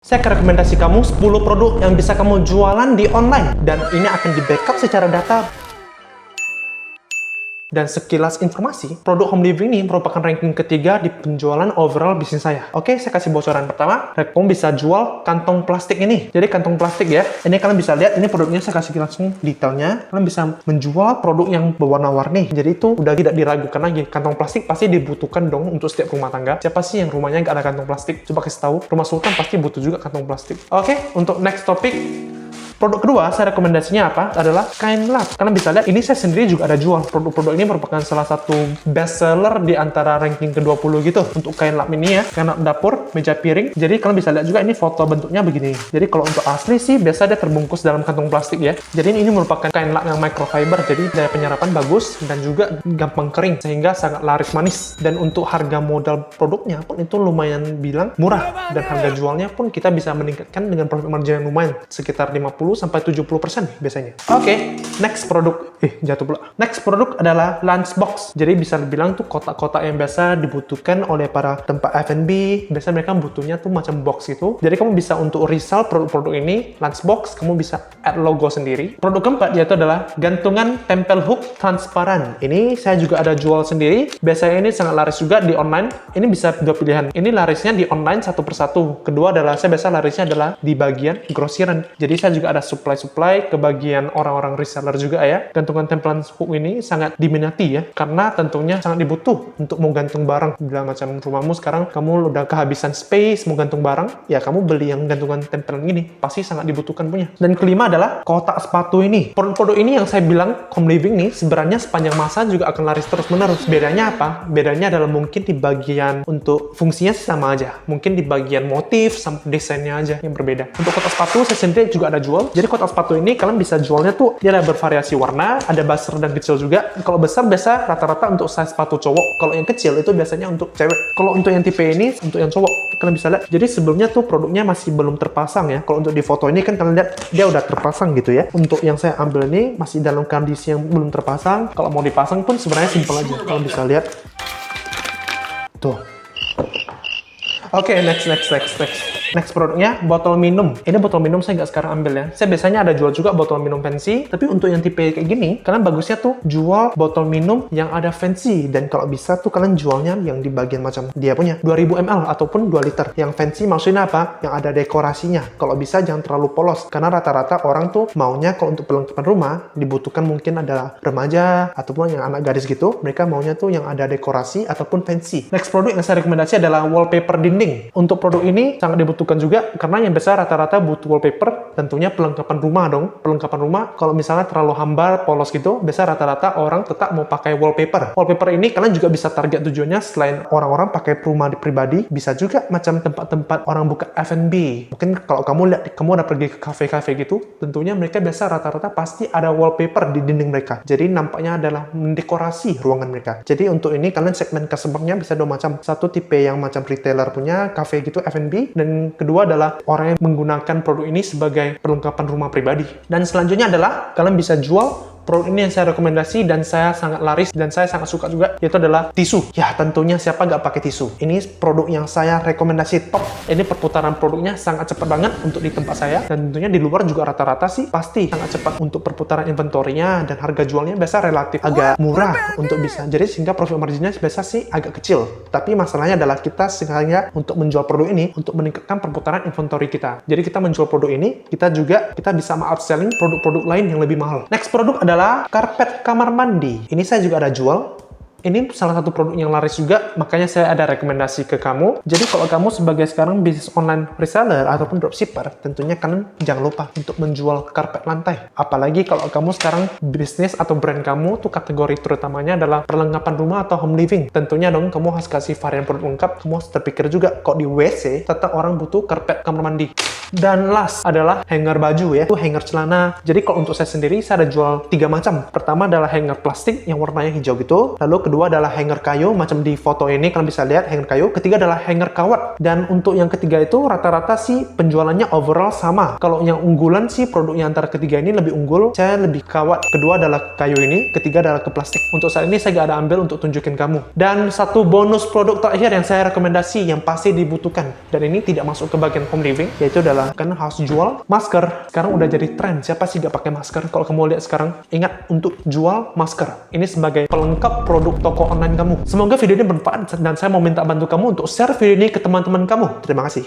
Saya akan rekomendasi kamu 10 produk yang bisa kamu jualan di online. Dan ini akan di-backup secara data. Dan sekilas informasi, produk home living ini merupakan ranking ketiga di penjualan overall bisnis saya. Oke, saya kasih bocoran pertama. Kamu bisa jual kantong plastik ini. Jadi kantong plastik ya. Ini kalian bisa lihat, ini produknya saya kasih langsung detailnya. Kalian bisa menjual produk yang berwarna-warni. Jadi itu udah tidak diragukan lagi. Kantong plastik pasti dibutuhkan dong untuk setiap rumah tangga. Siapa sih yang rumahnya nggak ada kantong plastik? Coba kasih tahu. Rumah sultan pasti butuh juga kantong plastik. Oke, untuk next topik. Produk kedua, saya rekomendasinya apa? Adalah kain lap. Kalian bisa lihat, ini saya sendiri juga ada jual. Produk-produk ini merupakan salah satu best seller di antara ranking ke-20 gitu. Untuk kain lap ini ya, kain lap dapur, meja piring. Jadi kalian bisa lihat juga ini foto bentuknya begini. Jadi kalau untuk asli sih, biasa dia terbungkus dalam kantong plastik ya. Jadi ini merupakan kain lap yang microfiber. Jadi daya penyerapan bagus dan juga gampang kering. Sehingga sangat laris manis. Dan untuk harga modal produknya pun itu lumayan bilang murah. Dan harga jualnya pun kita bisa meningkatkan dengan profit margin yang lumayan. Sekitar 50-70% biasanya. Oke, next produk. Jatuh pula. Next produk adalah lunchbox. Jadi bisa dibilang tuh kotak-kotak yang biasa dibutuhkan oleh para tempat F&B. Biasanya mereka butuhnya tuh macam box gitu. Jadi kamu bisa untuk resell produk-produk ini, lunchbox, kamu bisa add logo sendiri. Produk keempat yaitu adalah gantungan tempel hook transparan. Ini saya juga ada jual sendiri. Biasanya ini sangat laris juga di online. Ini bisa dua pilihan. Ini larisnya di online satu persatu. Kedua adalah saya biasa larisnya adalah di bagian grosiran. Jadi saya juga ada supply ke bagian orang-orang reseller juga ya. Gantungan tempelan hook ini sangat diminati ya, karena tentunya sangat dibutuh untuk mau gantung barang. Bila macam rumahmu sekarang kamu udah kehabisan space mau gantung barang, ya kamu beli yang gantungan tempelan ini pasti sangat dibutuhkan punya. Dan kelima adalah kotak sepatu ini. Produk-produk ini yang saya bilang home living nih sebenarnya sepanjang masa juga akan laris terus-menerus. Bedanya apa? Bedanya adalah mungkin di bagian untuk fungsinya sama aja. Mungkin di bagian motif sama desainnya aja yang berbeda. Untuk kotak sepatu saya sendiri juga ada jual. Jadi kotak sepatu ini kalian bisa jualnya tuh dia ada bervariasi warna, ada besar dan kecil juga. Kalau besar biasa rata-rata untuk size sepatu cowok. Kalau yang kecil itu biasanya untuk cewek. Kalau untuk yang tipe ini untuk yang cowok. Kalian bisa lihat. Jadi sebelumnya tuh produknya masih belum terpasang ya. Kalau untuk di foto ini kan kalian lihat dia udah terpasang gitu ya. Untuk yang saya ambil ini masih dalam kondisi yang belum terpasang. Kalau mau dipasang pun sebenarnya simpel aja. Kalian bisa lihat. Tuh. Oke, next. Next produknya botol minum. Ini botol minum saya nggak sekarang ambil ya. Saya biasanya ada jual juga botol minum fancy. Tapi untuk yang tipe kayak gini, kalian bagusnya tuh jual botol minum yang ada fancy. Dan kalau bisa tuh kalian jualnya yang di bagian macam dia punya 2000 ml ataupun 2 liter. Yang fancy maksudnya apa? Yang ada dekorasinya. Kalau bisa jangan terlalu polos. Karena rata-rata orang tuh maunya kalau untuk perlengkapan rumah dibutuhkan mungkin adalah remaja ataupun yang anak gadis gitu. Mereka maunya tuh yang ada dekorasi ataupun fancy. Next produk yang saya rekomendasi adalah wallpaper dinding. Untuk produk ini sangat dibutuhkan juga karena yang besar rata-rata butuh wallpaper, tentunya perlengkapan rumah dong. Perlengkapan rumah kalau misalnya terlalu hambar, polos gitu, biasa rata-rata orang tetap mau pakai wallpaper. Wallpaper ini kalian juga bisa target tujuannya selain orang-orang pakai rumah pribadi, bisa juga macam tempat-tempat orang buka F&B. Mungkin kalau kamu lihat, kamu udah pergi ke kafe-kafe gitu, tentunya mereka biasa rata-rata pasti ada wallpaper di dinding mereka. Jadi nampaknya adalah mendekorasi ruangan mereka. Jadi untuk ini kalian segmen customer-nya bisa dua macam. Satu tipe yang macam retailer punya, cafe gitu, F&B, dan kedua adalah orang yang menggunakan produk ini sebagai perlengkapan rumah pribadi. Dan selanjutnya adalah kalian bisa jual produk ini yang saya rekomendasi dan saya sangat laris dan saya sangat suka juga, yaitu adalah tisu. Ya tentunya siapa nggak pakai tisu. Ini produk yang saya rekomendasi top. Ini perputaran produknya sangat cepat banget untuk di tempat saya, dan tentunya di luar juga rata-rata sih pasti sangat cepat untuk perputaran inventorinya, dan harga jualnya biasa relatif agak murah untuk bisa. Jadi sehingga profit marginnya biasa sih agak kecil. Tapi masalahnya adalah kita sengaja untuk menjual produk ini untuk meningkatkan perputaran inventory kita. Jadi kita menjual produk ini, kita bisa upselling produk-produk lain yang lebih mahal. Next produk adalah karpet kamar mandi. Ini saya juga ada jual. Ini salah satu produk yang laris juga, makanya saya ada rekomendasi ke kamu. Jadi kalau kamu sebagai sekarang bisnis online reseller ataupun dropshipper, tentunya kalian jangan lupa untuk menjual karpet lantai. Apalagi kalau kamu sekarang bisnis atau brand kamu tuh kategori terutamanya adalah perlengkapan rumah atau home living. Tentunya dong kamu harus kasih varian produk lengkap. Kamu harus terpikir juga kok di WC tetap orang butuh karpet kamar mandi. Dan last adalah hanger baju ya, itu hanger celana. Jadi kalau untuk saya sendiri, saya ada jual 3 macam. Pertama adalah hanger plastik yang warnanya hijau gitu. Lalu kedua adalah hanger kayu, macam di foto ini kalian bisa lihat hanger kayu. Ketiga adalah hanger kawat. Dan untuk yang ketiga itu rata-rata sih penjualannya overall sama. Kalau yang unggulan sih produknya antara ketiga ini lebih unggul. Saya lebih kawat. Kedua adalah kayu ini, ketiga adalah ke plastik. Untuk saat ini saya gak ada ambil untuk tunjukin kamu. Dan satu bonus produk terakhir yang saya rekomendasi yang pasti dibutuhkan. Dan ini tidak masuk ke bagian home living, yaitu adalah kan harus jual masker. Sekarang udah jadi tren, siapa sih gak pakai masker? Kalau kamu lihat sekarang, ingat untuk jual masker. Ini sebagai pelengkap produk toko online kamu. Semoga video ini bermanfaat dan saya mau minta bantu kamu untuk share video ini ke teman-teman kamu. Terima kasih.